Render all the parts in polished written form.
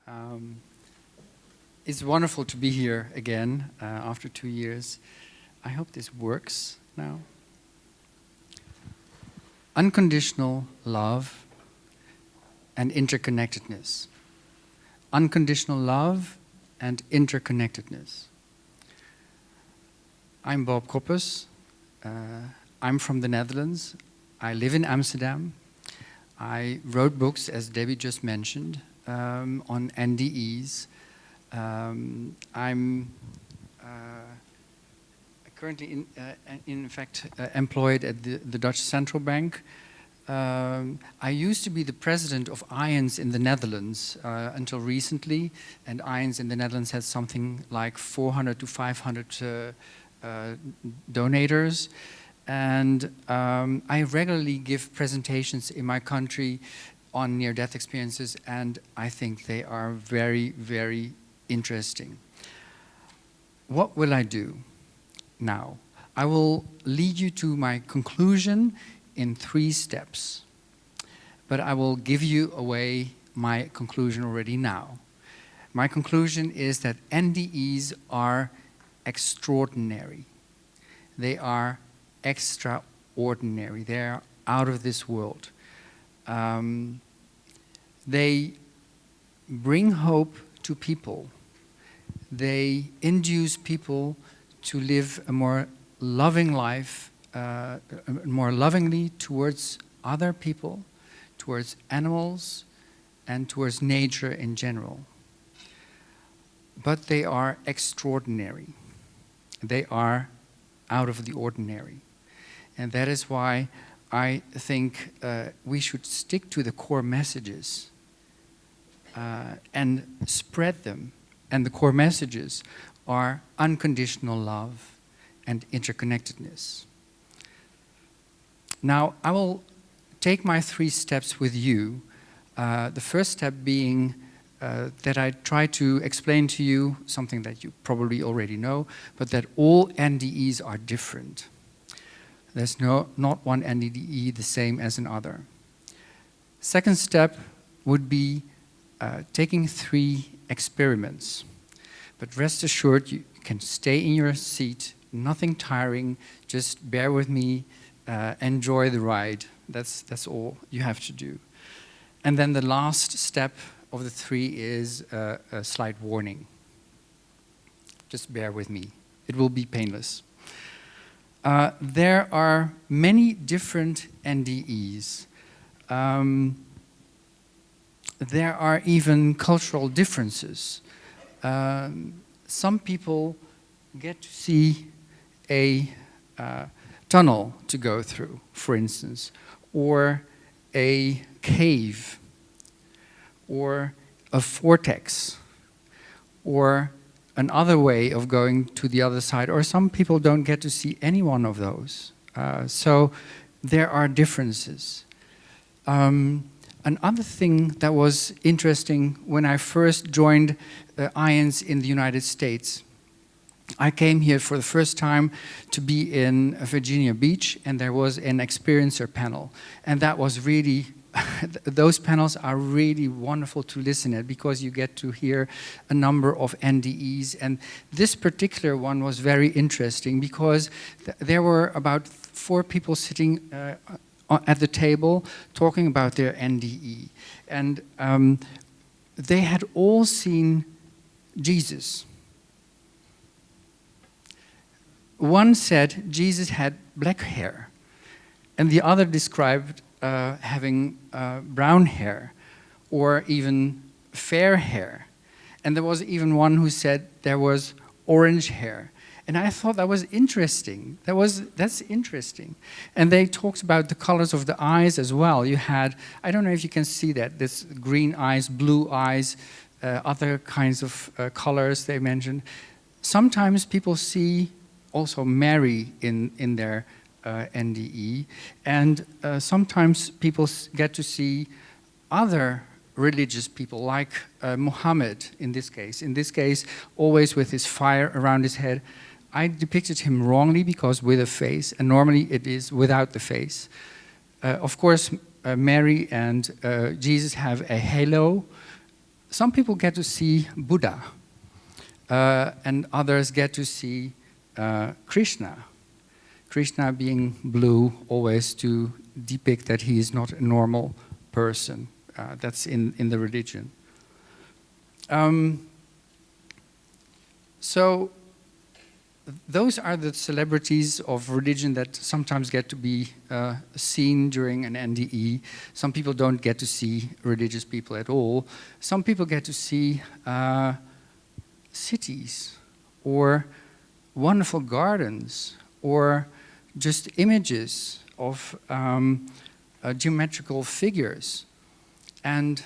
Um, it's wonderful to be here again after 2 years. I hope this works now. Unconditional love and interconnectedness. Unconditional love and interconnectedness. I'm Bob Koppes. I'm from the Netherlands. I live in Amsterdam. I wrote books, as Debbie just mentioned, on NDEs. I'm currently, in fact, employed at the Dutch Central Bank. I used to be the president of IANDS in the Netherlands until recently, and IANDS in the Netherlands had something like 400 to 500 donators. And I regularly give presentations in my country on near-death experiences, and I think they are very, very interesting. What will I do now? I will lead you to my conclusion in 3 steps, but I will give you away my conclusion already now. My conclusion is that NDEs are extraordinary. They are extraordinary. They are out of this world. They bring hope to people. They induce people to live a more loving life, more lovingly towards other people, towards animals, and towards nature in general. But they are extraordinary. They are out of the ordinary. And that is why I think we should stick to the core messages and spread them. And the core messages are unconditional love and interconnectedness. Now, I will take my 3 steps with you. The first step being that I try to explain to you something that you probably already know, but that all NDEs are different. There's not one NDE the same as another. Second step would be taking 3 experiments. But rest assured, you can stay in your seat, nothing tiring, just bear with me, enjoy the ride. That's all you have to do. And then the last step of the 3 is a slight warning. Just bear with me. It will be painless. There are many different NDEs. There are even cultural differences. Some people get to see a tunnel to go through, for instance, or a cave, or a vortex, or another way of going to the other side, or some people don't get to see any one of those. So there are differences. Another thing that was interesting when I first joined IANDS in the United States, I came here for the first time to be in Virginia Beach, and there was an experiencer panel. And that was really, those panels are really wonderful to listen at because you get to hear a number of NDEs. And this particular one was very interesting because there were about 4 people sitting at the table talking about their NDE. And they had all seen Jesus. One said Jesus had black hair, and the other described having brown hair, or even fair hair. And there was even one who said there was orange hair. And I thought that was interesting. That's interesting. And they talked about the colors of the eyes as well. You had, I don't know if you can see that, this green eyes, blue eyes, other kinds of colors they mentioned. Sometimes people see also Mary in their NDE, and sometimes people get to see other religious people, like Muhammad in this case, always with his fire around his head. I depicted him wrongly because with a face, and normally it is without the face. Of course, Mary and Jesus have a halo some people get to see Buddha, and others get to see Krishna. Krishna being blue always to depict that he is not a normal person. That's in the religion. So those are the celebrities of religion that sometimes get to be seen during an NDE. Some people don't get to see religious people at all. Some people get to see cities or wonderful gardens or just images of geometrical figures. And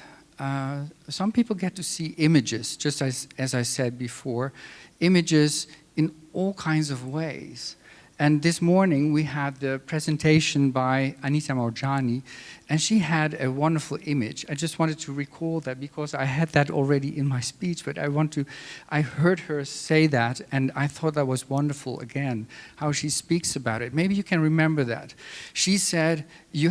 some people get to see images, just as I said before, images in all kinds of ways. And this morning we had the presentation by Anita Moorjani, and she had a wonderful image. I just wanted to recall that because I had that already in my speech, but I heard her say that, and I thought that was wonderful again, how she speaks about it. Maybe you can remember that. She said, she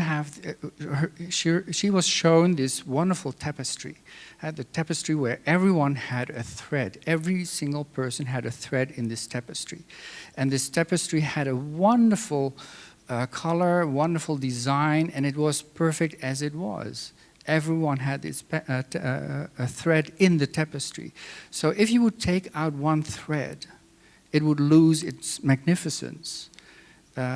was shown this wonderful tapestry, the tapestry where everyone had a thread. Every single person had a thread in this tapestry. And this tapestry had a wonderful color, wonderful design, and it was perfect as it was. Everyone had a thread in the tapestry. So if you would take out one thread, it would lose its magnificence.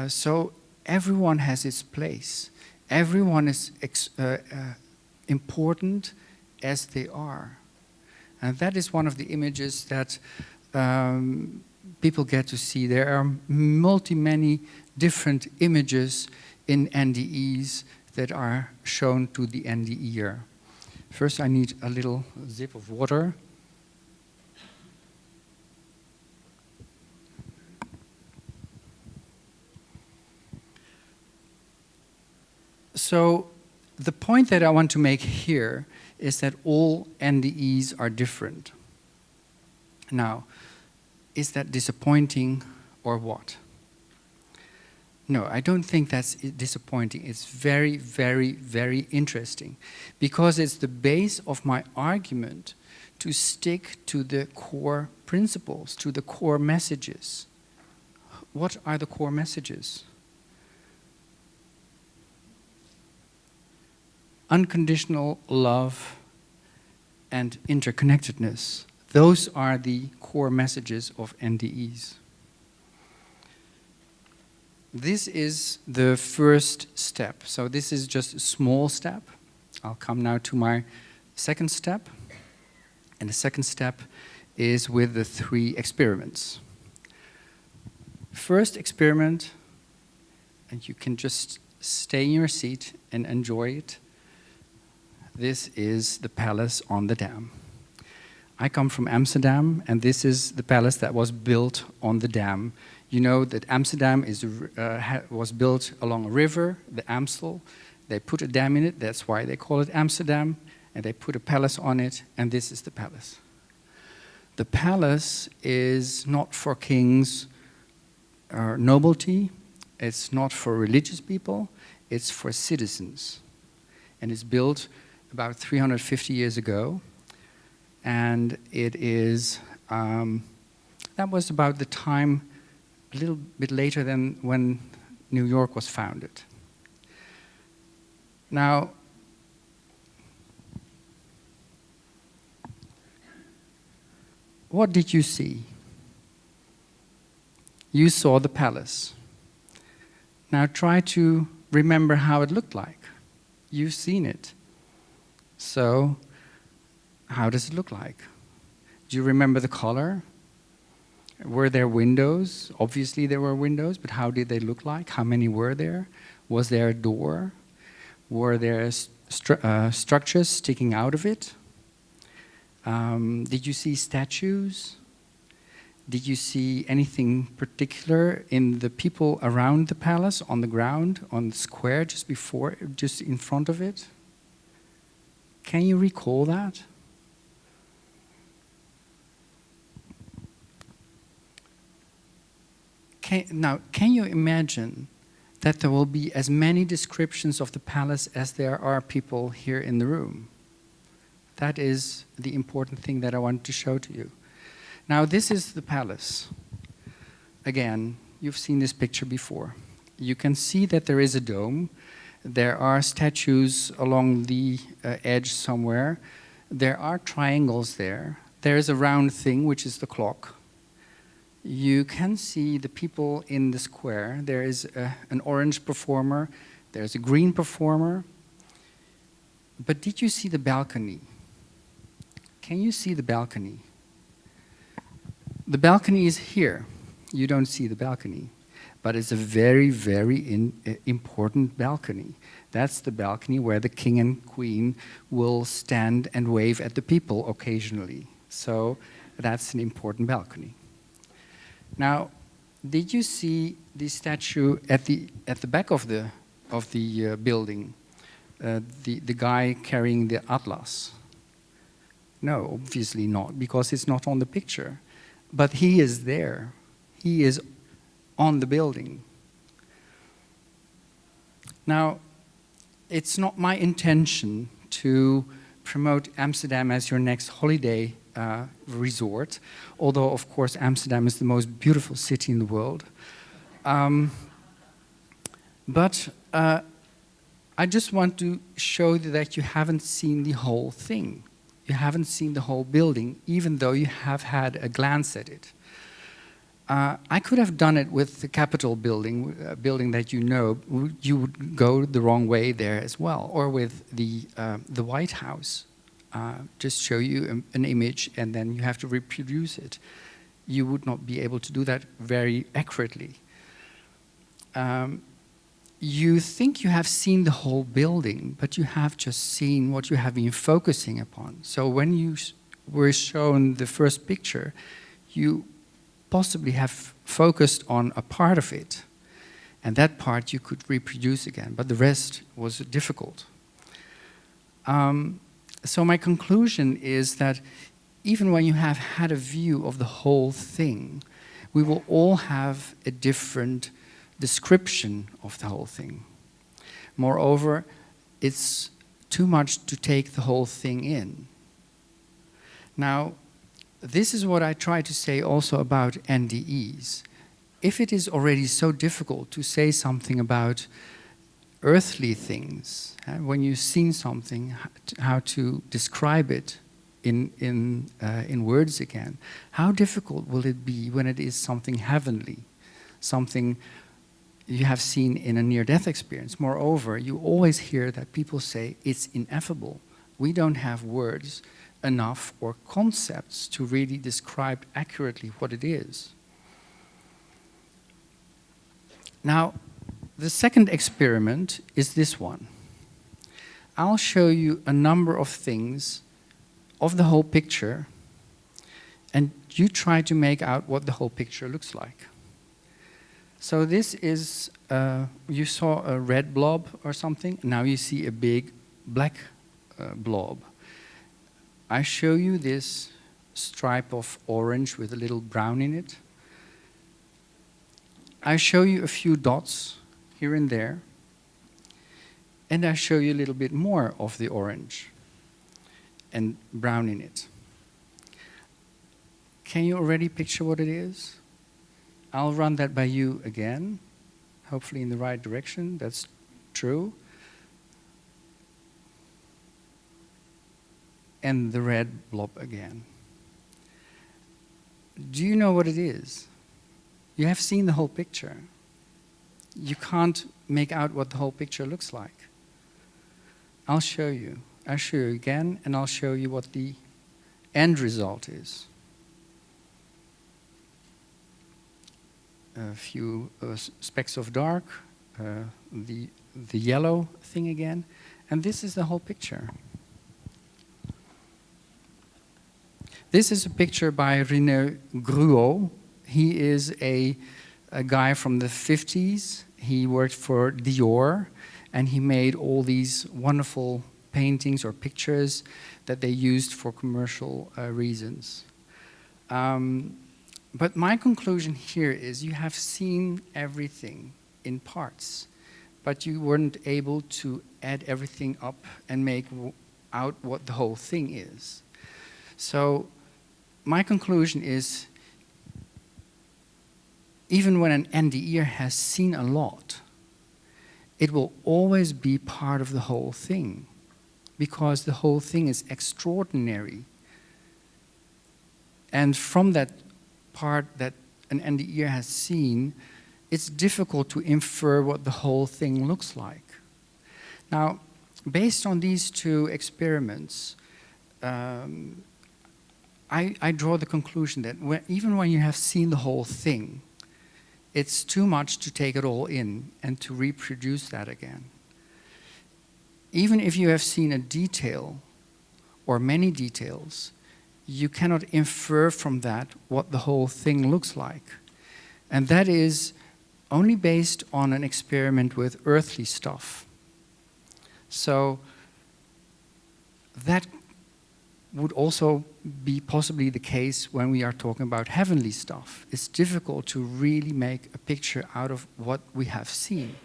So everyone has its place. Everyone is important as they are. And that is one of the images that people get to see. There are many different images in NDEs that are shown to the NDEer. First, I need a little sip of water. So, the point that I want to make here is that all NDEs are different. Now, is that disappointing or what? No, I don't think that's disappointing. It's very, very, very interesting because it's the base of my argument to stick to the core principles, to the core messages. What are the core messages? Unconditional love and interconnectedness. Those are the core messages of NDEs. This is the first step. So this is just a small step. I'll come now to my second step. And the second step is with the 3 experiments. First experiment, and you can just stay in your seat and enjoy it. This is the palace on the dam. I come from Amsterdam, and this is the palace that was built on the dam. You know that Amsterdam was built along a river, the Amstel. They put a dam in it, that's why they call it Amsterdam, and they put a palace on it, and this is the palace. The palace is not for kings or nobility, it's not for religious people, it's for citizens. And it's built about 350 years ago. And it is, that was about the time, a little bit later than when New York was founded. Now, what did you see? You saw the palace. Now try to remember how it looked like. You've seen it. So, how does it look like? Do you remember the color? Were there windows? Obviously there were windows, but how did they look like? How many were there? Was there a door? Were there structures sticking out of it? Did you see statues? Did you see anything particular in the people around the palace, on the ground, on the square, just in front of it? Can you recall that? Can you imagine that there will be as many descriptions of the palace as there are people here in the room? That is the important thing that I want to show to you. Now, this is the palace. Again, you've seen this picture before. You can see that there is a dome. There are statues along the edge somewhere. There are triangles there. There is a round thing, which is the clock. You can see the people in the square. There is an orange performer. There's a green performer. But did you see the balcony? Can you see the balcony? The balcony is here. You don't see the balcony. But it's a very, very important balcony. That's the balcony where the king and queen will stand and wave at the people occasionally. So that's an important balcony. Now, did you see the statue at the back of the building? The guy carrying the atlas? No, obviously not, because it's not on the picture. But he is there. He is on the building. Now, it's not my intention to promote Amsterdam as your next holiday resort, although, of course, Amsterdam is the most beautiful city in the world. But I just want to show you that you haven't seen the whole thing. You haven't seen the whole building, even though you have had a glance at it. I could have done it with the Capitol building, a building that you know. You would go the wrong way there as well, or with the White House. Just show you an image and then you have to reproduce it. You would not be able to do that very accurately. You think you have seen the whole building, but you have just seen what you have been focusing upon. So when you were shown the first picture, you possibly have focused on a part of it, and that part you could reproduce again, but the rest was difficult. So my conclusion is that even when you have had a view of the whole thing, we will all have a different description of the whole thing. Moreover, it's too much to take the whole thing in. Now, this is what I try to say also about NDEs. If it is already so difficult to say something about earthly things, when you've seen something, how to describe it in words again, how difficult will it be when it is something heavenly, something you have seen in a near-death experience? Moreover, you always hear that people say it's ineffable. We don't have words enough or concepts to really describe accurately what it is. Now, the second experiment is this one. I'll show you a number of things of the whole picture, and you try to make out what the whole picture looks like. So this is, you saw a red blob or something, now you see a big black blob. I show you this stripe of orange with a little brown in it. I show you a few dots here and there, and I show you a little bit more of the orange and brown in it. Can you already picture what it is? I'll run that by you again, hopefully in the right direction. That's true. And the red blob again. Do you know what it is? You have seen the whole picture. You can't make out what the whole picture looks like. I'll show you. I'll show you again, and I'll show you what the end result is. A few specks of dark, the yellow thing again, and this is the whole picture. This is a picture by René Gruot. He is a guy from the 50s. He worked for Dior, and he made all these wonderful paintings or pictures that they used for commercial reasons. But my conclusion here is you have seen everything in parts, but you weren't able to add everything up and make out what the whole thing is. So my conclusion is, even when an NDE has seen a lot, it will always be part of the whole thing, because the whole thing is extraordinary. And from that part that an NDE has seen, it's difficult to infer what the whole thing looks like. Now, based on these two experiments, I draw the conclusion that even when you have seen the whole thing, it's too much to take it all in and to reproduce that again. Even if you have seen a detail or many details, you cannot infer from that what the whole thing looks like. And that is only based on an experiment with earthly stuff. So that would also be possibly the case when we are talking about heavenly stuff. It's difficult to really make a picture out of what we have seen.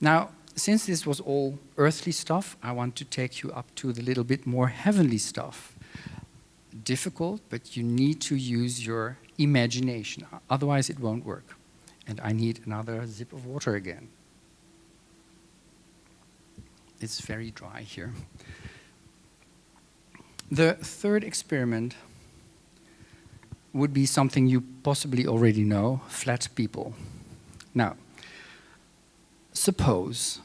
Now, since this was all earthly stuff, I want to take you up to the little bit more heavenly stuff. Difficult, but you need to use your imagination, otherwise it won't work. And I need another sip of water again. It's very dry here. The third experiment would be something you possibly already know, flat people. Now, suppose,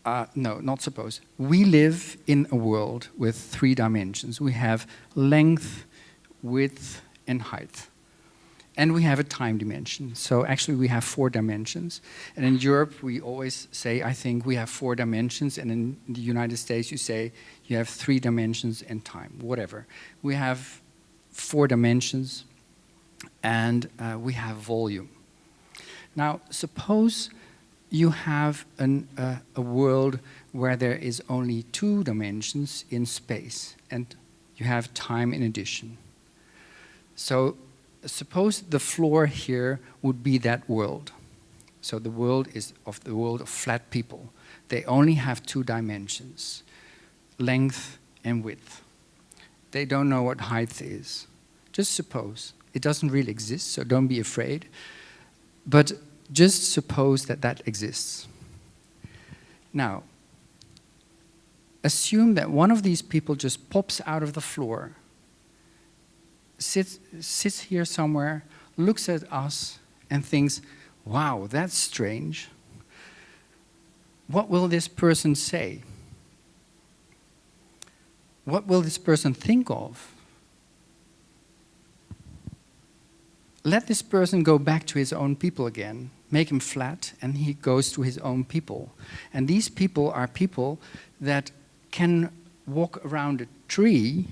no, not suppose, we live in a world with 3 dimensions. We have length, width, and height. And we have a time dimension. So actually we have 4 dimensions. And in Europe we always say, I think we have 4 dimensions, and in the United States you say you have 3 dimensions and time, whatever. We have 4 dimensions and we have volume. Now suppose you have a world where there is only 2 dimensions in space and you have time in addition. So suppose the floor here would be that world. So the world is the world of flat people. They only have 2 dimensions, length and width. They don't know what height is. Just suppose. It doesn't really exist, so don't be afraid. But just suppose that that exists. Now, assume that one of these people just pops out of the floor, sits here somewhere, looks at us and thinks, wow, that's strange. What will this person say? What will this person think of? Let this person go back to his own people again, make him flat, and he goes to his own people. And these people are people that can walk around a tree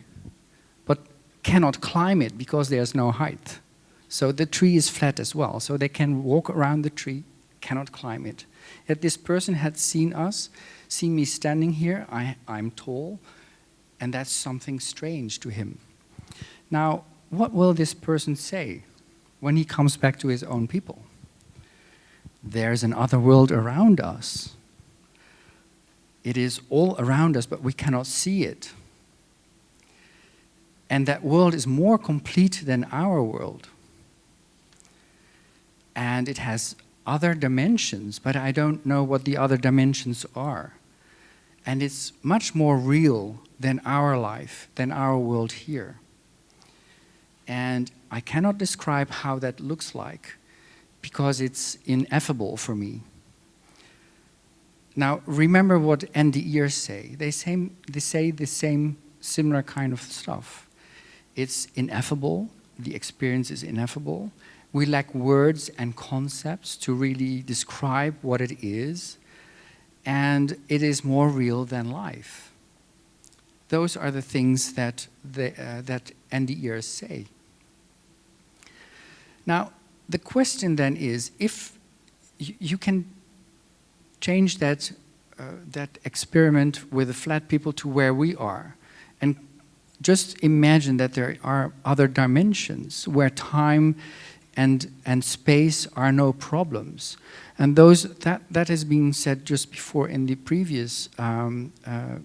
cannot climb it because there's no height. So the tree is flat as well. So they can walk around the tree, cannot climb it. Yet this person had seen us, seen me standing here, I'm tall, and that's something strange to him. Now, what will this person say when he comes back to his own people? There's another world around us. It is all around us, but we cannot see it. And that world is more complete than our world. And it has other dimensions, but I don't know what the other dimensions are. And it's much more real than our life, than our world here. And I cannot describe how that looks like, because it's ineffable for me. Now, remember what NDEs say. They say the same similar kind of stuff. It's ineffable, the experience is ineffable. We lack words and concepts to really describe what it is, and it is more real than life. Those are the things that NDEs say. Now, the question then is, if you can change that experiment with the flat people to where we are, and just imagine that there are other dimensions where time and space are no problems. And that has been said just before in the previous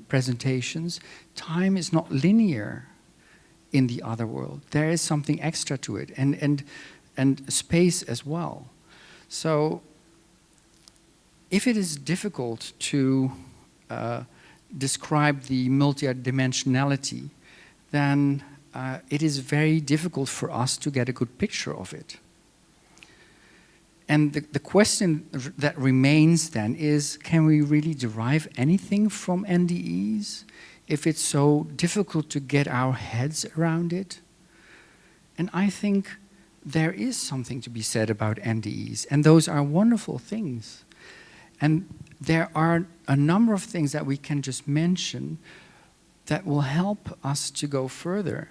presentations. Time is not linear in the other world. There is something extra to it, and space as well. So if it is difficult to describe the multidimensionality, then it is very difficult for us to get a good picture of it. And the question that remains then is, can we really derive anything from NDEs if it's so difficult to get our heads around it? And I think there is something to be said about NDEs, and those are wonderful things. And there are a number of things that we can just mention that will help us to go further.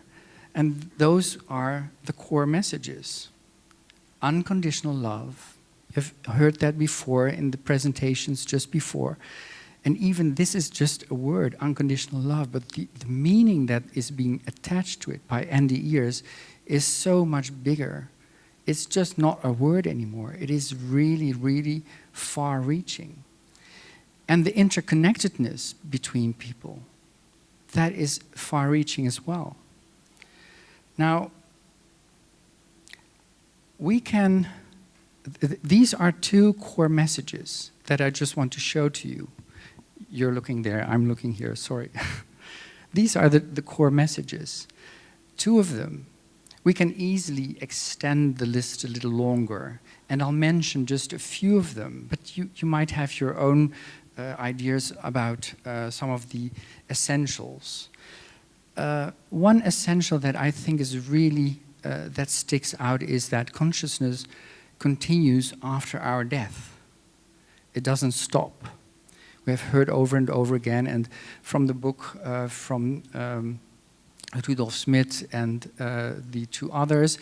And those are the core messages. Unconditional love. You've heard that before in the presentations just before. And even this is just a word, unconditional love, but the meaning that is being attached to it by NDEs is so much bigger. It's just not a word anymore. It is really, really far-reaching. And the interconnectedness between people, that is far-reaching as well. Now, these are two core messages that I just want to show to you. You're looking there, I'm looking here, sorry. These are the core messages. Two of them. We can easily extend the list a little longer, and I'll mention just a few of them, but you might have your own ideas about some of the essentials. One essential that I think is really, that sticks out is that consciousness continues after our death. It doesn't stop. We have heard over and over again, and from the book from Rudolf Smith and the two others,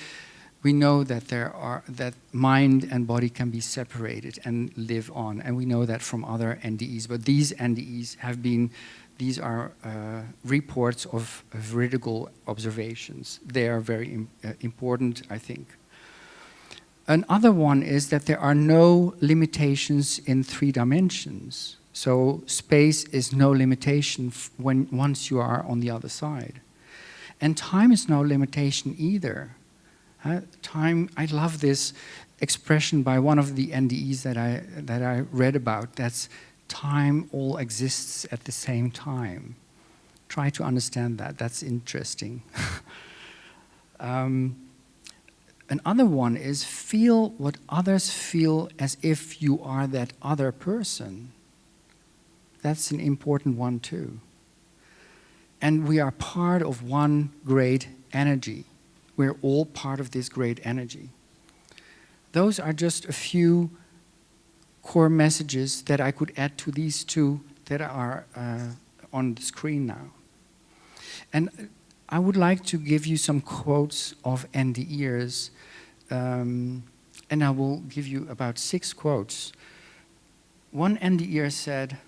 we know that that mind and body can be separated and live on, and we know that from other NDEs. But these NDEs these are reports of veridical observations. They are very important, I think. Another one is that there are no limitations in 3 dimensions. So space is no limitation once you are on the other side. And time is no limitation either. Time, I love this expression by one of the NDEs that I read about. That's time all exists at the same time. Try to understand that. That's interesting. Another one is feel what others feel as if you are that other person. That's an important one too. And we are part of one great energy. We're all part of this great energy. Those are just a few core messages that I could add to these two that are on the screen now. And I would like to give you some quotes of NDEs, and I will give you about 6 quotes. One NDE said,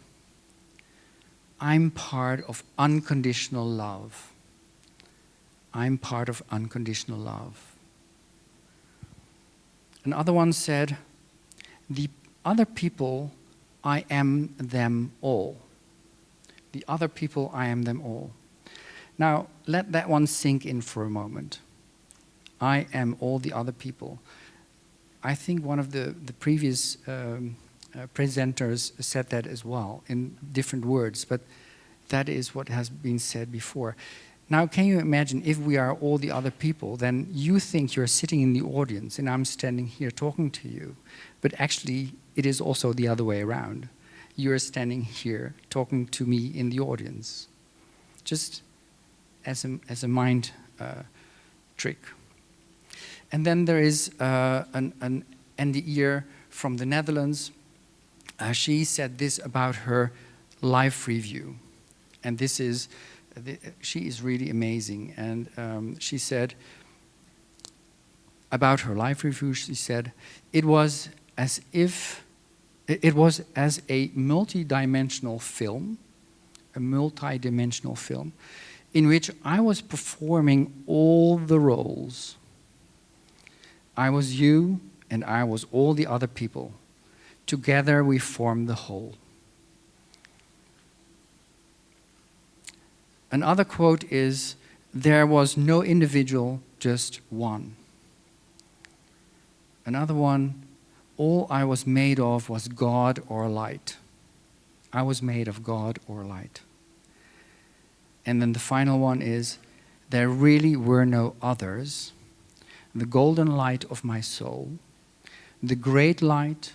"I'm part of unconditional love. I'm part of unconditional love." Another one said, "The other people, I am them all. The other people, I am them all." Now, let that one sink in for a moment. I am all the other people. I think one of the previous presenters said that as well in different words, but that is what has been said before. Now, can you imagine if we are all the other people, then you think you're sitting in the audience and I'm standing here talking to you, but actually it is also the other way around. You're standing here talking to me in the audience, just as a mind trick. And then there is an NDE from the Netherlands. She said this about her life review, and this is, she is really amazing. And she said about her life review, she said, it was as a multi-dimensional film, in which I was performing all the roles. I was you, and I was all the other people. Together we formed the whole. Another quote is, there was no individual, just one. Another one, all I was made of was God or light. I was made of God or light. And then the final one is, there really were no others. The golden light of my soul, the great light,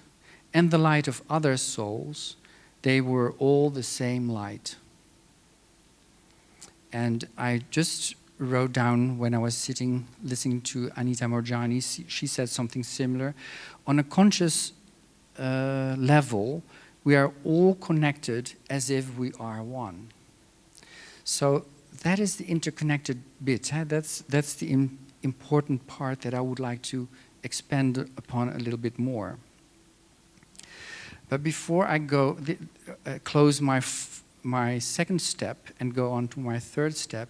and the light of other souls, they were all the same light. And I just wrote down when I was sitting listening to Anita Moorjani, she said something similar. On a conscious level, we are all connected as if we are one. So that is the interconnected bit. That's the important part that I would like to expand upon a little bit more. But before I go close my second step and go on to my third step,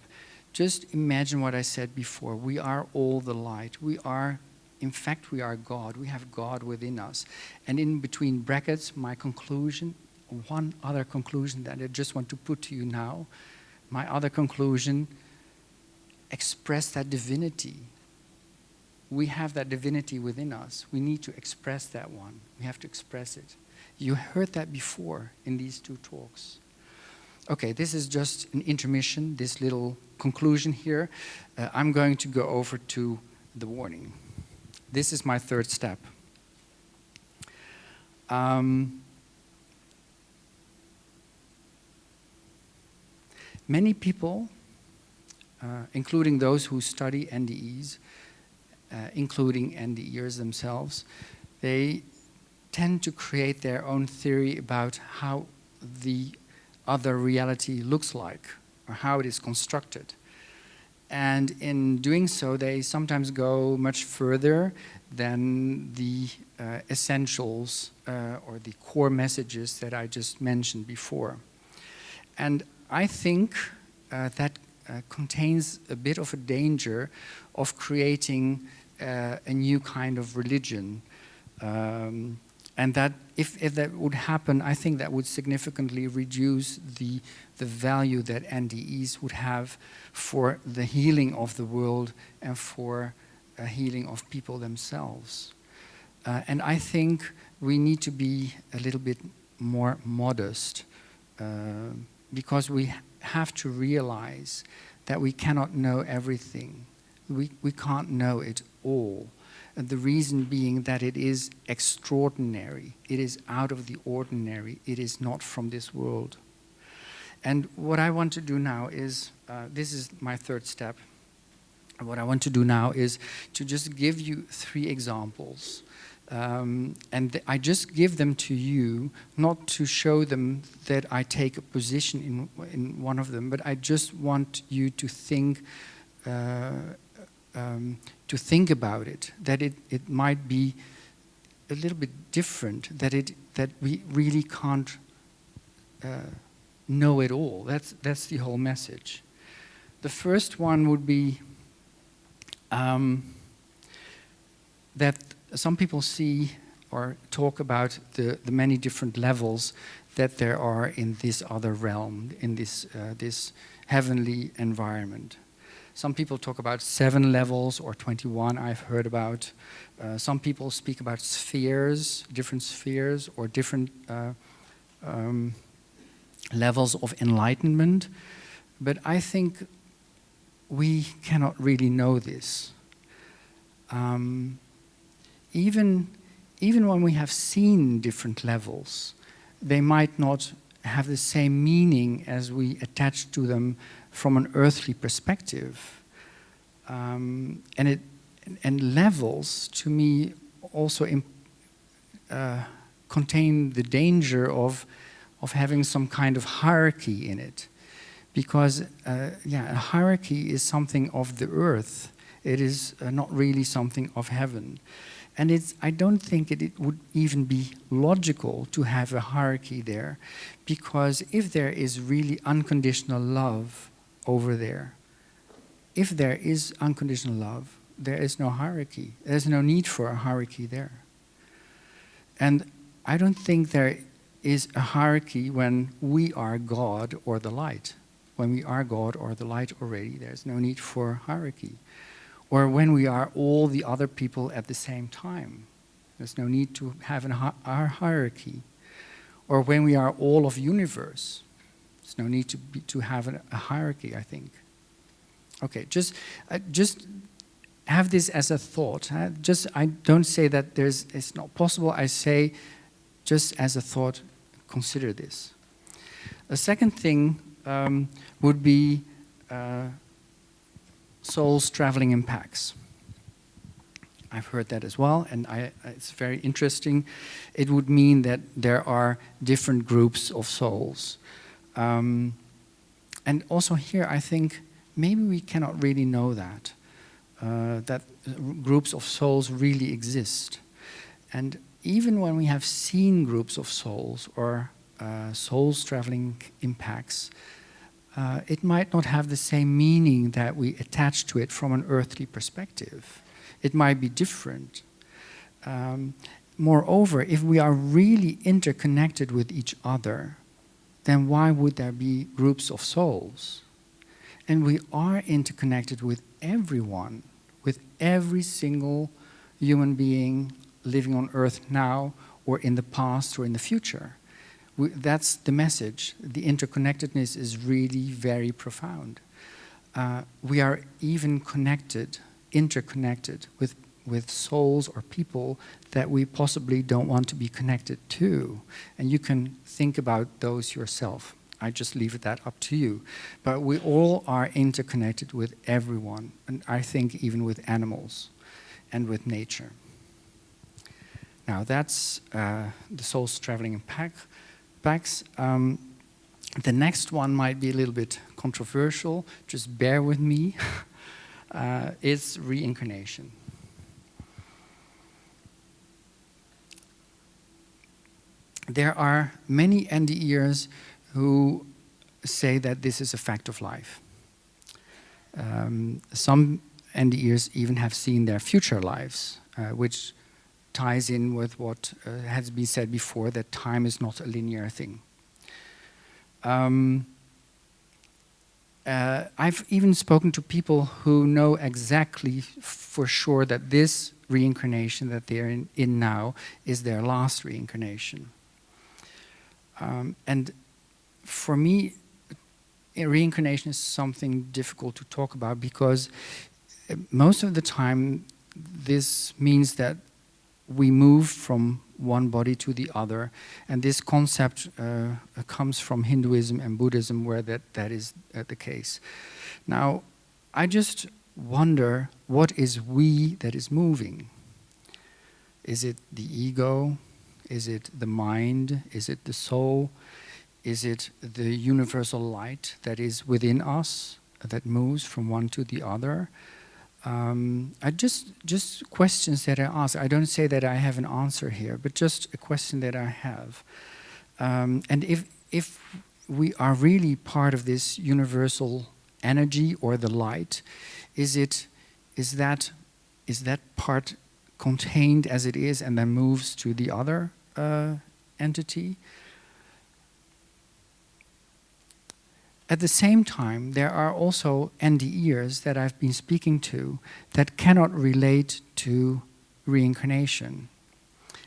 just imagine what I said before. We are all the light. In fact, we are God. We have God within us. And in between brackets, my conclusion, one other conclusion that I just want to put to you now, my other conclusion, express that divinity. We have that divinity within us. We need to express that one. We have to express it. You heard that before in these two talks. Okay, this is just an intermission, this little conclusion here. I'm going to go over to the warning. This is my third step. Many people, including those who study NDEs, including NDEers themselves, they tend to create their own theory about how the other reality looks like, or how it is constructed. And in doing so, they sometimes go much further than the essentials or the core messages that I just mentioned before. And I think that contains a bit of a danger of creating a new kind of religion. And that if that would happen, I think that would significantly reduce the value that NDEs would have for the healing of the world and for a healing of people themselves. And I think we need to be a little bit more modest because we have to realize that we cannot know everything. We can't know it all. And the reason being that it is extraordinary. It is out of the ordinary. It is not from this world. And what I want to do now is, this is my third step. What I want to do now is to just give you 3 examples. And I just give them to you, not to show them that I take a position in one of them, but I just want you to think about it, that it might be a little bit different, that we really can't know it all. That's the whole message. The first one would be that some people see or talk about the many different levels that there are in this other realm, in this heavenly environment. Some people talk about 7 levels or 21 I've heard about. Some people speak about spheres, different spheres or different levels of enlightenment. But I think we cannot really know this. Even when we have seen different levels, they might not have the same meaning as we attach to them from an earthly perspective. And levels, to me, also contain the danger of having some kind of hierarchy in it. Because, a hierarchy is something of the earth. It is not really something of heaven. And I don't think it would even be logical to have a hierarchy there, because if there is really unconditional love over there, if there is unconditional love, there is no hierarchy. There's no need for a hierarchy there. And I don't think there is a hierarchy when we are God or the light. When we are God or the light already, there's no need for hierarchy. Or when we are all the other people at the same time, there's no need to have our hierarchy. Or when we are all of universe, there's no need to have a hierarchy, I think. Okay, just have this as a thought. I don't say that it's not possible. I say, just as a thought, consider this. A second thing would be souls traveling in packs. I've heard that as well, and it's very interesting. It would mean that there are different groups of souls. And also here, I think, maybe we cannot really know that groups of souls really exist. And even when we have seen groups of souls or souls traveling in packs, it might not have the same meaning that we attach to it from an earthly perspective. It might be different. Moreover, if we are really interconnected with each other, then why would there be groups of souls? And we are interconnected with everyone, with every single human being living on Earth now, or in the past, or in the future. That's the message. The interconnectedness is really very profound. We are even interconnected with souls or people that we possibly don't want to be connected to. And you can think about those yourself. I just leave that up to you. But we all are interconnected with everyone, and I think even with animals and with nature. Now that's the souls traveling in packs. The next one might be a little bit controversial, just bear with me. It's reincarnation. There are many NDEs who say that this is a fact of life. Some NDEs even have seen their future lives, which ties in with what has been said before, that time is not a linear thing. I've even spoken to people who know exactly for sure that this reincarnation that they're in now is their last reincarnation. And for me, reincarnation is something difficult to talk about because most of the time this means that we move from one body to the other, and this concept comes from Hinduism and Buddhism, where that is the case. Now, I just wonder, what is we that is moving? Is it the ego? Is it the mind? Is it the soul? Is it the universal light that is within us that moves from one to the other? I just questions that I ask. I don't say that I have an answer here, but just a question that I have. And if we are really part of this universal energy or the light, is that part contained as it is and then moves to the other entity? At the same time, there are also NDEs that I've been speaking to that cannot relate to reincarnation.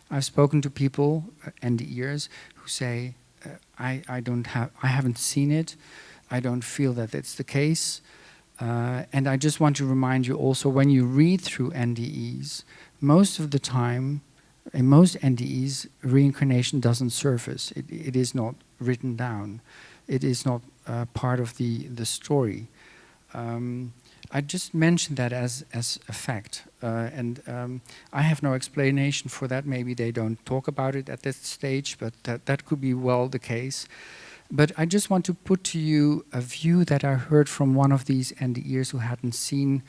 I've spoken to people, NDEs, who say, I haven't seen it, I don't feel that it's the case. And I just want to remind you also, when you read through NDEs, most of the time, in most NDEs, reincarnation doesn't surface. It is not written down. It is not part of the story. I just mentioned that as a fact, and I have no explanation for that. Maybe they don't talk about it at this stage, but that could be well the case. But I just want to put to you a view that I heard from one of these NDEs who hadn't seen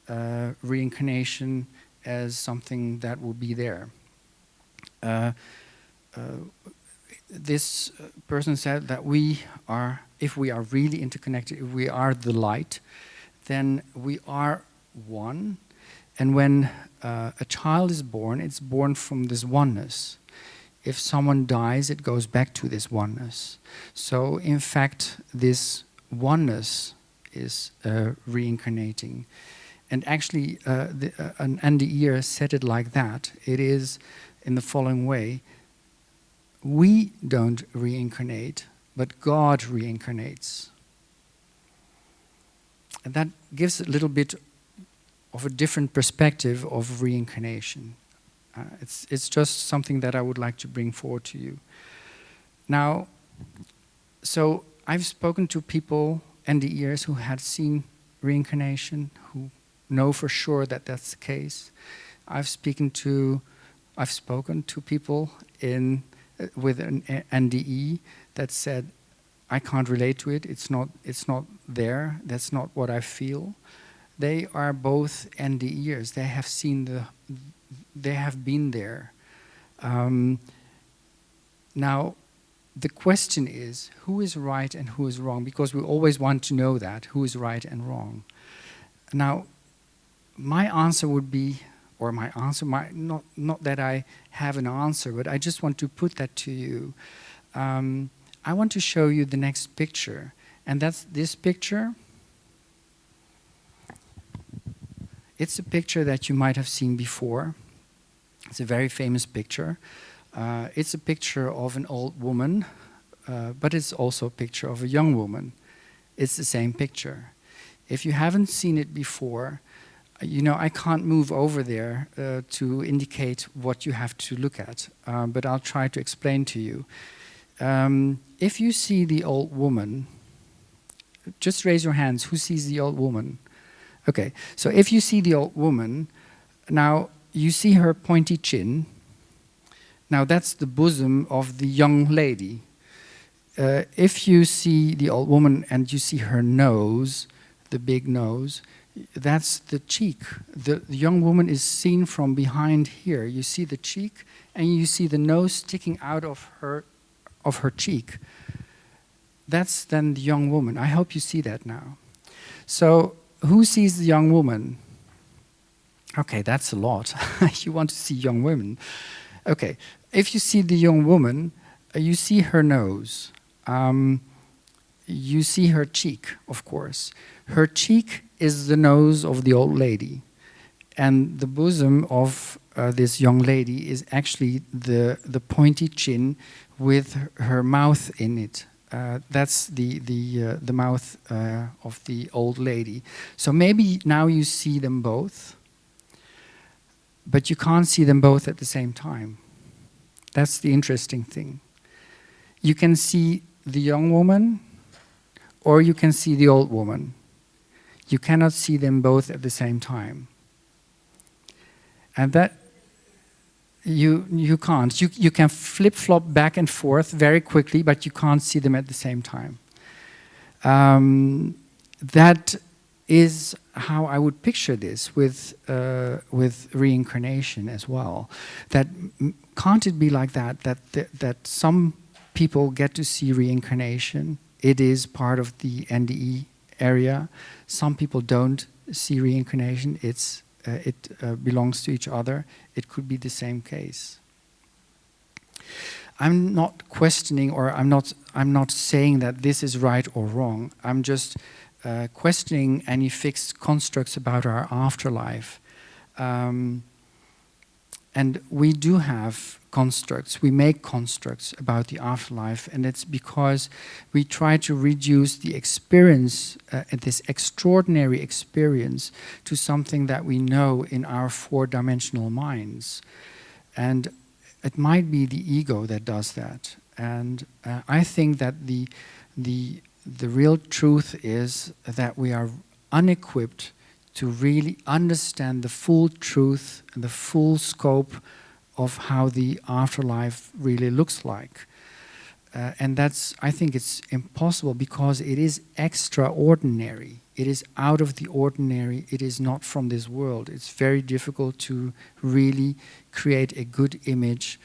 reincarnation as something that will be there. This person said that if we are really interconnected, if we are the light, then we are one, And when a child is born, it's born from this oneness. If someone dies, it goes back to this oneness. So in fact, this oneness is reincarnating. And actually, an NDE said it like that. It is in the following way: we don't reincarnate, but God reincarnates. And that gives a little bit of a different perspective of reincarnation. It's just something that I would like to bring forward to you. Now, so I've spoken to people, NDEs, who had seen reincarnation, who know for sure that that's the case. I've spoken to people with an NDE that said, I can't relate to it, it's not there, that's not what I feel. They are both NDEs, they have been there. Now, the question is, who is right and who is wrong? Because we always want to know that, who is right and wrong. Now, my answer would be, or my answer might not that I have an answer, but I just want to put that to you. I want to show you the next picture, and that's this picture. It's a picture that you might have seen before. It's a very famous picture. It's a picture of an old woman, but it's also a picture of a young woman. It's the same picture. If you haven't seen it before, you know, I can't move over there to indicate what you have to look at, but I'll try to explain to you. If you see the old woman, just raise your hands. Who sees the old woman? Okay, so if you see the old woman, now you see her pointy chin. Now that's the bosom of the young lady. If you see the old woman and you see her nose, the big nose, that's the cheek. The young woman is seen from behind here. You see the cheek and you see the nose sticking out of her cheek. That's then the young woman. I hope you see that now. So who sees the young woman? Okay, that's a lot. You want to see young women. Okay, if you see the young woman, you see her nose. You see her cheek, of course. Her cheek is the nose of the old lady. And the bosom of this young lady is actually the pointy chin with her mouth in it. That's the mouth of the old lady. So maybe now you see them both, but you can't see them both at the same time. That's the interesting thing. You can see the young woman, or you can see the old woman. You cannot see them both at the same time. And that you can't. You can flip-flop back and forth very quickly, but you can't see them at the same time. That is how I would picture this with reincarnation as well. That can't it be like that? That some people get to see reincarnation. It is part of the NDE area. Some people don't see reincarnation. It belongs to each other. It could be the same case. I'm not questioning, or I'm not saying that this is right or wrong. I'm just questioning any fixed constructs about our afterlife. And we do have constructs. We make constructs about the afterlife, and it's because we try to reduce the experience, this extraordinary experience, to something that we know in our four-dimensional minds. And it might be the ego that does that. And I think that the real truth is that we are unequipped to really understand the full truth and the full scope of how the afterlife really looks like. And I think it's impossible because it is extraordinary. It is out of the ordinary. It is not from this world. It's very difficult to really create a good image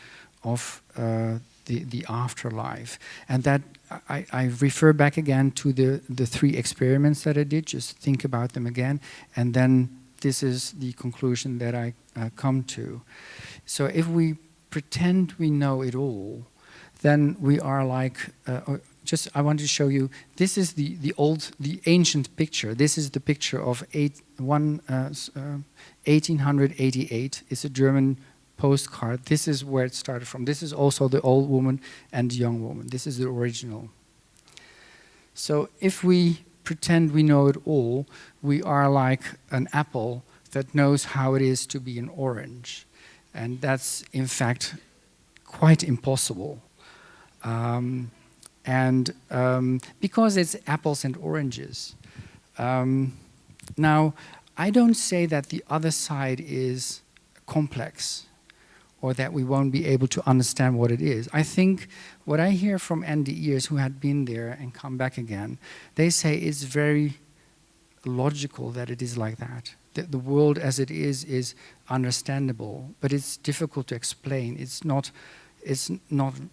of the afterlife. And that I refer back again to the 3 experiments that I did. Just think about them again, and then this is the conclusion that I come to. So if we pretend we know it all, then we are like, I want to show you, this is the ancient picture. This is the picture of 1888. It's a German postcard. This is where it started from. This is also the old woman and the young woman. This is the original. So if we pretend we know it all, we are like an apple that knows how it is to be an orange. And that's, in fact, quite impossible. Because it's apples and oranges. Now, I don't say that the other side is complex or that we won't be able to understand what it is. I think what I hear from NDEs who had been there and come back again, they say it's very logical that it is like that. The world as it is understandable, but it's difficult to explain. It's not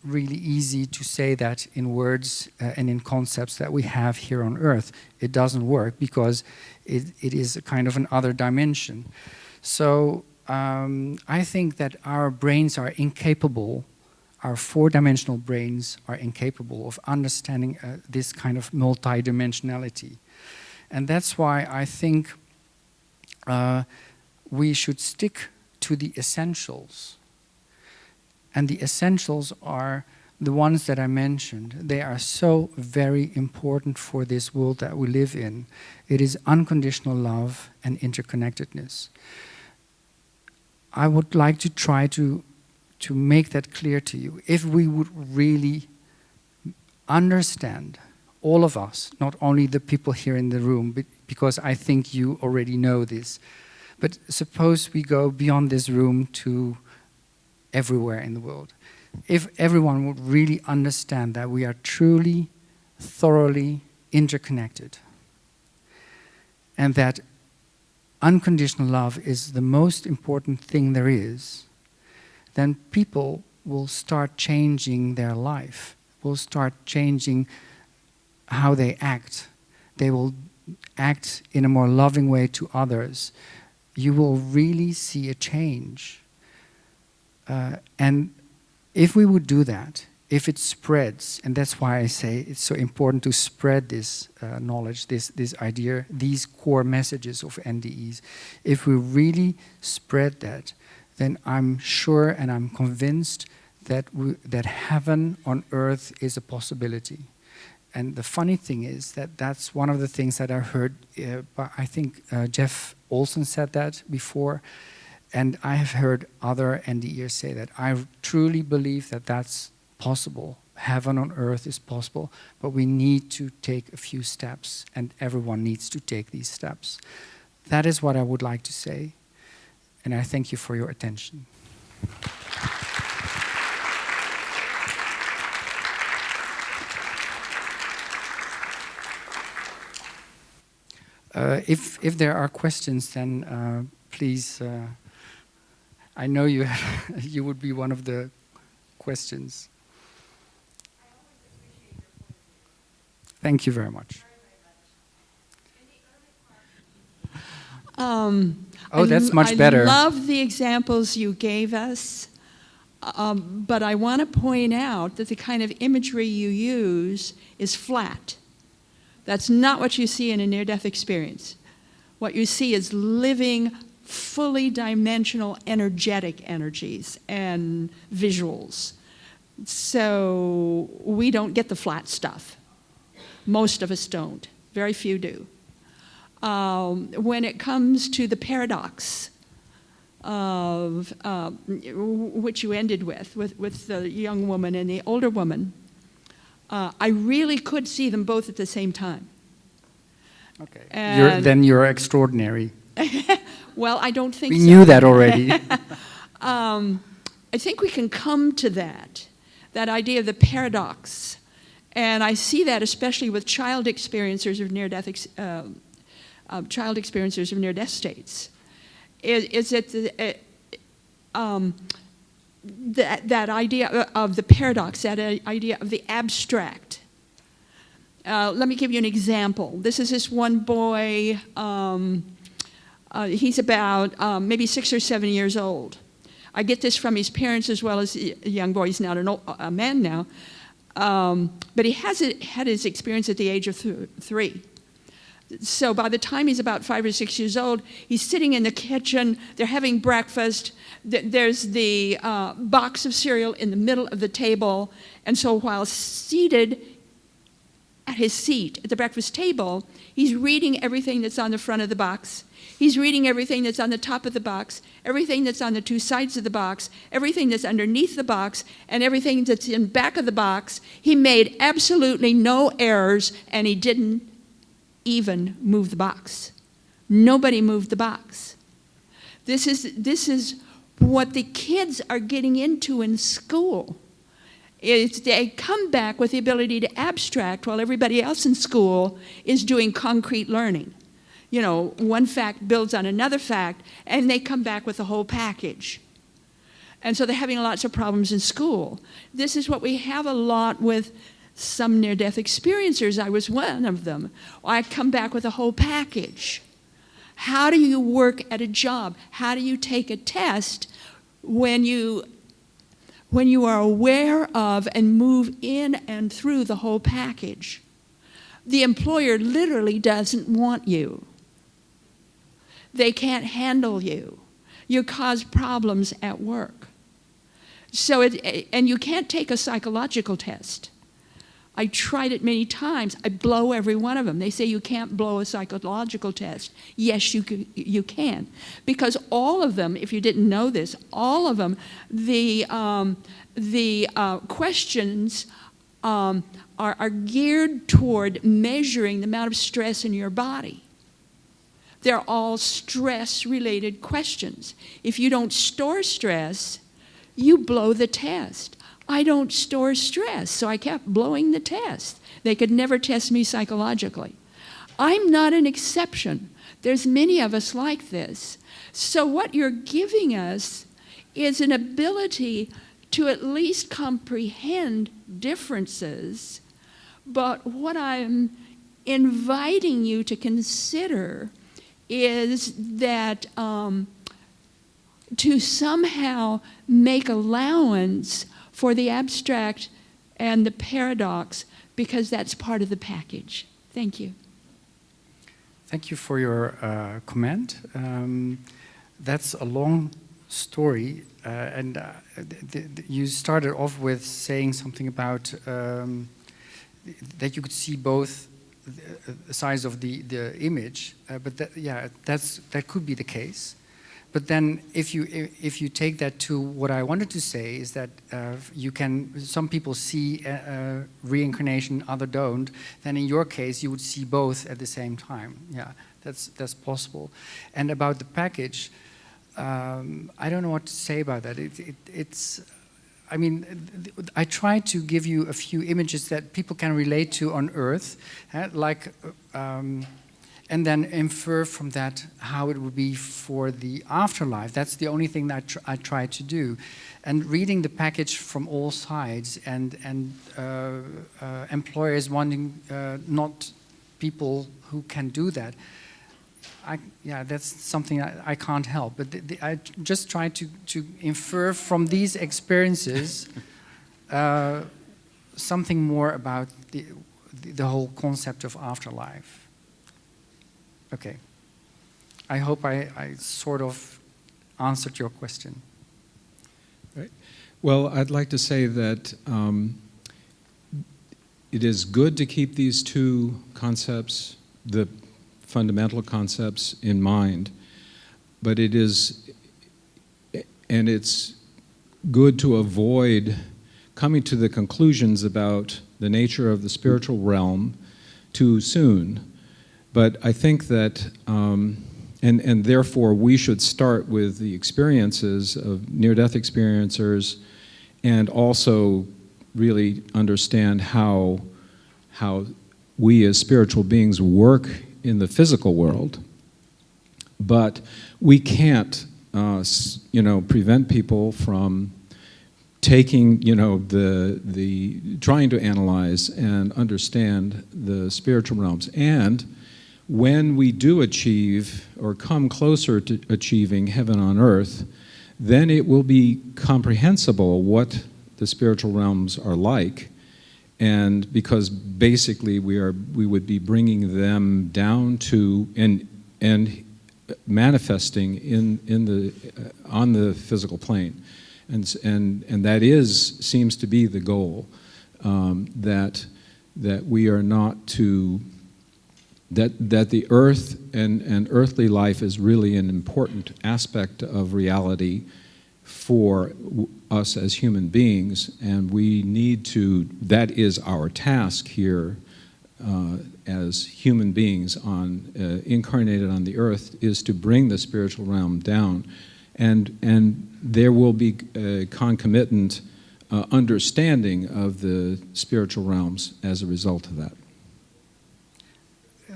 really easy to say that in words and in concepts that we have here on Earth. It doesn't work because it is a kind of another dimension. So I think that our brains are incapable, our four-dimensional brains are incapable of understanding this kind of multidimensionality. And that's why I think we should stick to the essentials. And the essentials are the ones that I mentioned. They are so very important for this world that we live in. It is unconditional love and interconnectedness. I would like to try to make that clear to you. If we would really understand, all of us, not only the people here in the room, but because I think you already know this, but suppose we go beyond this room to everywhere in the world. If everyone would really understand that we are truly, thoroughly interconnected, and that unconditional love is the most important thing there is, then people will start changing their life, will start changing how they act. They will act in a more loving way to others. You will really see a change. And if we would do that, if it spreads, and that's why I say it's so important to spread this knowledge, this idea, these core messages of NDEs, if we really spread that, then I'm sure and I'm convinced that that heaven on earth is a possibility. And the funny thing is that that's one of the things that I heard, I think Jeff Olson said that before, and I have heard other NDEs say that. I truly believe that that's possible. Heaven on earth is possible, but we need to take a few steps, and everyone needs to take these steps. That is what I would like to say, and I thank you for your attention. If there are questions, then please, I know you you would be one of the questions. Thank you very much. That's much better. I love the examples you gave us, but I want to point out that the kind of imagery you use is flat. That's not what you see in a near-death experience. What you see is living, fully dimensional, energetic energies and visuals. So we don't get the flat stuff. Most of us don't. Very few do. When it comes to the paradox of which you ended with the young woman and the older woman, I really could see them both at the same time. Okay. Then you're extraordinary. Well, I don't think we so. We knew that already. I think we can come to that idea of the paradox. And I see that especially with child experiencers of near-death states. Is it that idea of the paradox, that idea of the abstract. Let me give you an example. This is this one boy He's about maybe 6 or 7 years old. I get this from his parents as well as a young boy. He's not a man now. But he had his experience at the age of 3. So by the time he's about 5 or 6 years old, he's sitting in the kitchen, they're having breakfast, there's the box of cereal in the middle of the table, and so while seated at his seat at the breakfast table, he's reading everything that's on the front of the box. He's reading everything that's on the top of the box, everything that's on the 2 sides of the box, everything that's underneath the box, and everything that's in back of the box. He made absolutely no errors, and he didn't even move the box. Nobody moved the box. This is what the kids are getting into in school. They come back with the ability to abstract while everybody else in school is doing concrete learning. You know, one fact builds on another fact, and they come back with the whole package. And so they're having lots of problems in school. This is what we have a lot with some near-death experiencers. I was one of them. I come back with a whole package. How do you work at a job? How do you take a test when you are aware of and move in and through the whole package? The employer literally doesn't want you. They can't handle you. You cause problems at work. So and you can't take a psychological test. I tried it many times. I blow every one of them. They say you can't blow a psychological test. Yes, you can. Because all of them, if you didn't know this, all of them, the questions are geared toward measuring the amount of stress in your body. They're all stress-related questions. If you don't store stress, you blow the test. I don't store stress, so I kept blowing the test. They could never test me psychologically. I'm not an exception. There's many of us like this. So what you're giving us is an ability to at least comprehend differences, but what I'm inviting you to consider is that to somehow make allowance for the abstract and the paradox, because that's part of the package. Thank you. Thank you for your comment. That's a long story, and you started off with saying something about that you could see both sides of the image, but that could be the case. But then, if you take that to what I wanted to say is that some people see reincarnation, others don't. Then in your case, you would see both at the same time. Yeah, that's possible. And about the package, I don't know what to say about that. I mean, I try to give you a few images that people can relate to on Earth, and then infer from that how it would be for the afterlife. That's the only thing that I try to do. And reading the package from all sides, and employers wanting not people who can do that, that's something I can't help. But I just try to infer from these experiences something more about the whole concept of afterlife. Okay. I hope I sort of answered your question. Right. Well, I'd like to say that it is good to keep these 2 concepts, the fundamental concepts, in mind, but it's good to avoid coming to the conclusions about the nature of the spiritual realm too soon. But I think that, and therefore we should start with the experiences of near-death experiencers, and also really understand how we as spiritual beings work in the physical world. But we can't, prevent people from taking, trying to analyze and understand the spiritual realms. And when we do achieve or come closer to achieving heaven on earth, then it will be comprehensible what the spiritual realms are like, and because basically we would be bringing them down to and manifesting on the physical plane, and that seems to be the goal, that we are not to. That the earth and earthly life is really an important aspect of reality for us as human beings, and we need to, that is our task here as human beings incarnated on the earth, is to bring the spiritual realm down, and there will be a concomitant understanding of the spiritual realms as a result of that.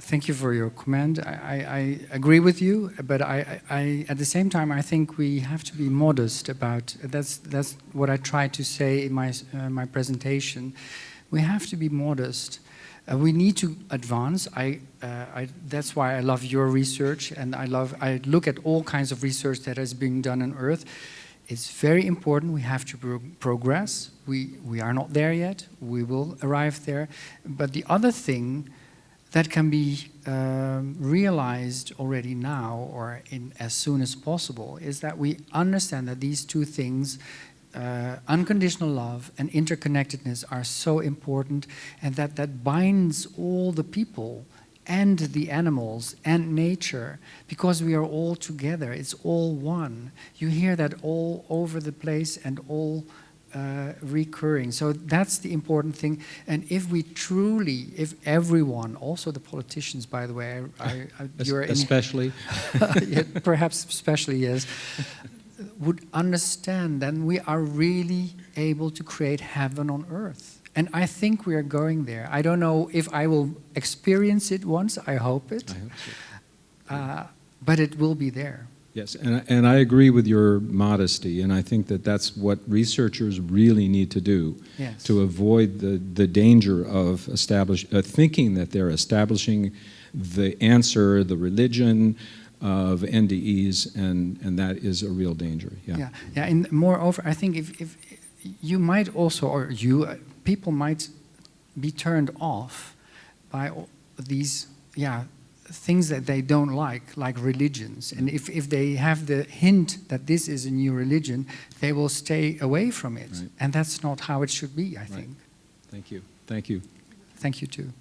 Thank you for your comment. I agree with you, but I at the same time I think we have to be modest about. That's what I tried to say in my presentation. We have to be modest. We need to advance. That's why I love your research, and I look at all kinds of research that is being done on Earth. It's very important. We have to progress. We are not there yet. We will arrive there. But the other thing that can be realized already now or as soon as possible is that we understand that these two things, unconditional love and interconnectedness, are so important, and that binds all the people and the animals and nature, because we are all together. It's all one. You hear that all over the place and all recurring. So that's the important thing. And if everyone, also the politicians, by the way, you're especially, yeah, perhaps especially, yes, would understand, then we are really able to create heaven on earth. And I think we are going there. I don't know if I will experience it once. I hope it. I hope so. But it will be there. Yes, and I agree with your modesty, and I think that's what researchers really need to do, yes, to avoid the danger of thinking that they're establishing the answer, the religion of NDEs, and that is a real danger. Yeah. Yeah. And moreover, I think if you might also, or people might be turned off by these, things that they don't like religions. And if they have the hint that this is a new religion, they will stay away from it. Right. And that's not how it should be, I think. Thank you. Thank you. Thank you, too.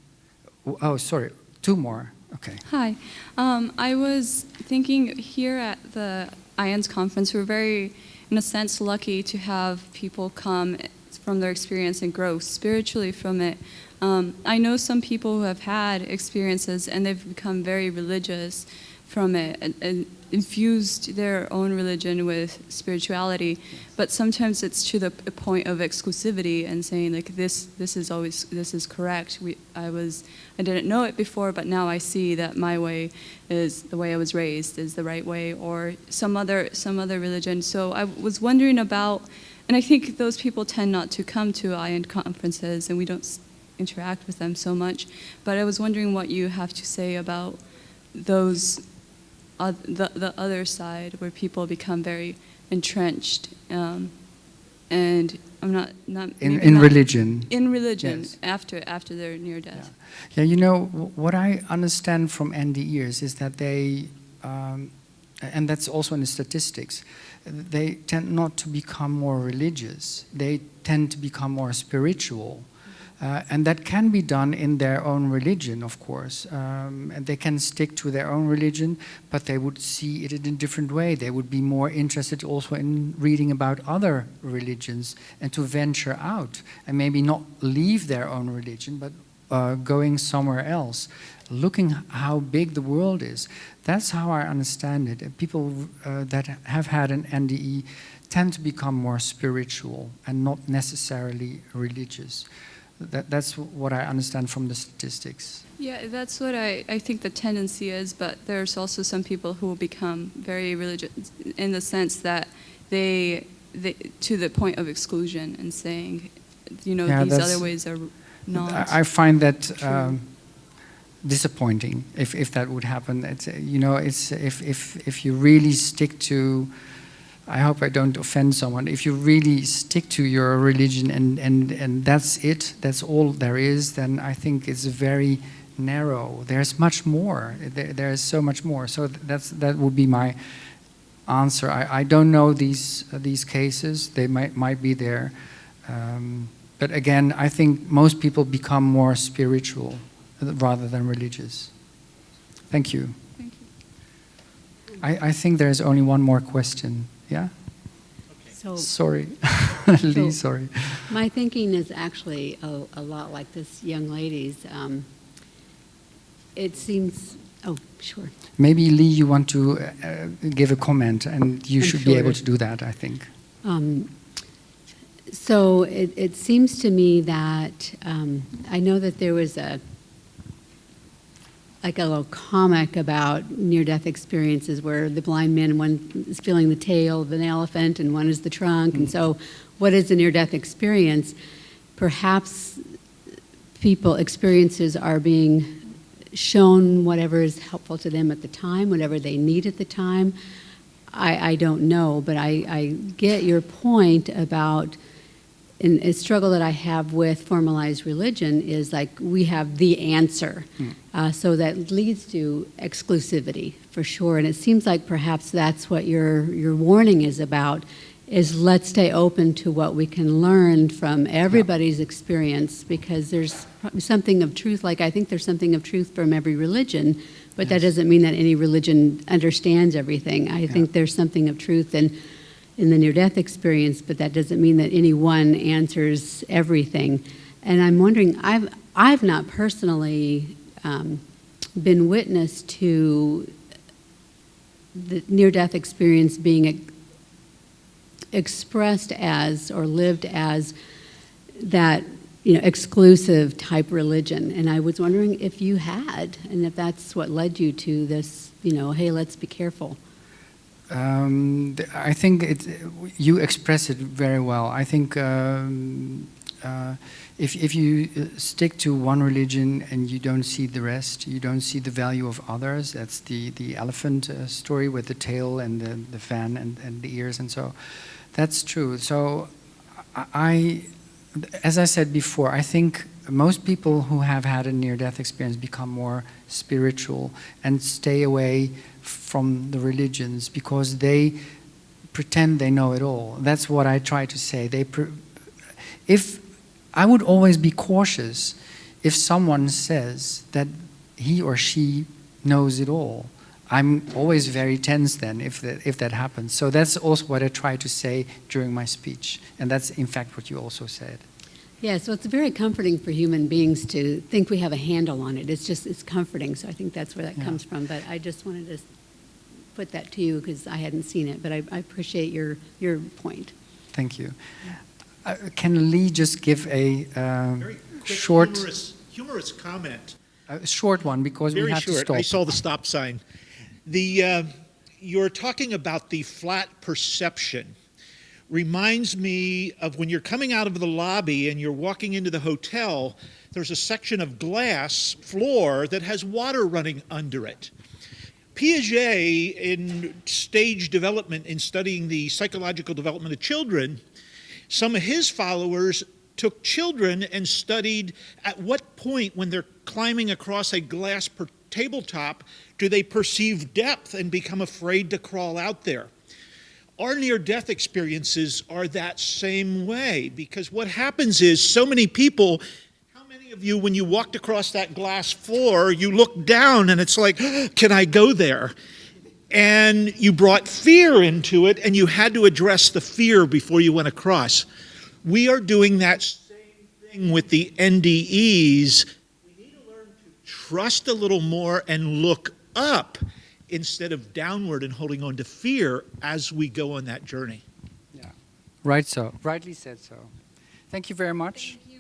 Oh, sorry. Two more. Okay. Hi. I was thinking here at the IANDS conference, we're very, in a sense, lucky to have people come from their experience and grow spiritually from it. I know some people who have had experiences and they've become very religious from it and infused their own religion with spirituality, but sometimes it's to the point of exclusivity and saying like this is correct. I didn't know it before, but now I see that my way is the way I was raised is the right way, or some other religion. So I was wondering about, and I think those people tend not to come to IAND conferences, and we don't interact with them so much, but I was wondering what you have to say about those, the other side where people become very entrenched, and I'm not in religion. In religion, yes, after their near death. Yeah, you know what I understand from NDEs is that they, and that's also in the statistics, they tend not to become more religious. They tend to become more spiritual. And that can be done in their own religion, of course. And they can stick to their own religion, but they would see it in a different way. They would be more interested also in reading about other religions and to venture out and maybe not leave their own religion, but going somewhere else, looking how big the world is. That's how I understand it. People that have had an NDE tend to become more spiritual and not necessarily religious. That's what I understand from the statistics. Yeah, that's what I think the tendency is, but there's also some people who will become very religious in the sense that they to the point of exclusion and saying, these other ways are not. I find that disappointing if that would happen. It's, you know, it's if you really stick to, I hope I don't offend someone, if you really stick to your religion and that's it, that's all there is, then I think it's very narrow. There's much more. There is so much more. So that would be my answer. I don't know these cases. They might be there. But again, I think most people become more spiritual rather than religious. Thank you. Thank you. I think there's only one more question. Yeah? So, Sorry. Lee, sorry. my thinking is actually a lot like this young lady's. It seems, oh, sure. Maybe, Lee, you want to give a comment, and you should be sure. able to do that, I think. So it seems to me that I know that there was a little comic about near-death experiences where the blind man, one is feeling the tail of an elephant and one is the trunk. And so what is a near-death experience? Perhaps experiences are being shown whatever is helpful to them at the time, whatever they need at the time. I don't know, but I get your point about a struggle that I have with formalized religion is like we have the answer. So that leads to exclusivity for sure. And it seems like perhaps that's what your warning is about, is let's stay open to what we can learn from everybody's experience, because there's something of truth. Like I think there's something of truth from every religion, but that doesn't mean that any religion understands everything. I think there's something of truth in the near-death experience, but that doesn't mean that any one answers everything. And I'm wondering, I've not personally been witness to the near-death experience being expressed as or lived as that, exclusive type religion. And I was wondering if you had, and if that's what led you to this, hey, let's be careful. I think you express it very well. I think if you stick to one religion and you don't see the rest, you don't see the value of others. That's the elephant story with the tail and the fan and the ears, and so that's true. So as I said before, I think most people who have had a near-death experience become more spiritual and stay away from the religions because they pretend they know it all. That's what I try to say. If I would always be cautious if someone says that he or she knows it all. I'm always very tense then if that happens. So that's also what I try to say during my speech, and that's in fact what you also said. Yeah, so it's very comforting for human beings to think we have a handle on it. It's comforting, so I think that's where that comes from. But I just wanted to put that to you because I hadn't seen it, but I appreciate your point. Thank you. Can Lee just give a very quick, short... humorous comment. A short one, because Very we have short. to stop. I saw the stop sign. You're talking about the flat perception. Reminds me of when you're coming out of the lobby and you're walking into the hotel, there's a section of glass floor that has water running under it. Piaget, in stage development, in studying the psychological development of children, some of his followers took children and studied at what point when they're climbing across a glass tabletop do they perceive depth and become afraid to crawl out there. Our near-death experiences are that same way, because what happens is so many people, how many of you, when you walked across that glass floor, you looked down and it's like, can I go there? And you brought fear into it and you had to address the fear before you went across. We are doing that same thing with the NDEs. We need to learn to trust a little more and look up instead of downward and holding on to fear as we go on that journey. Yeah, right so. Rightly said so. Thank you very much. Thank you.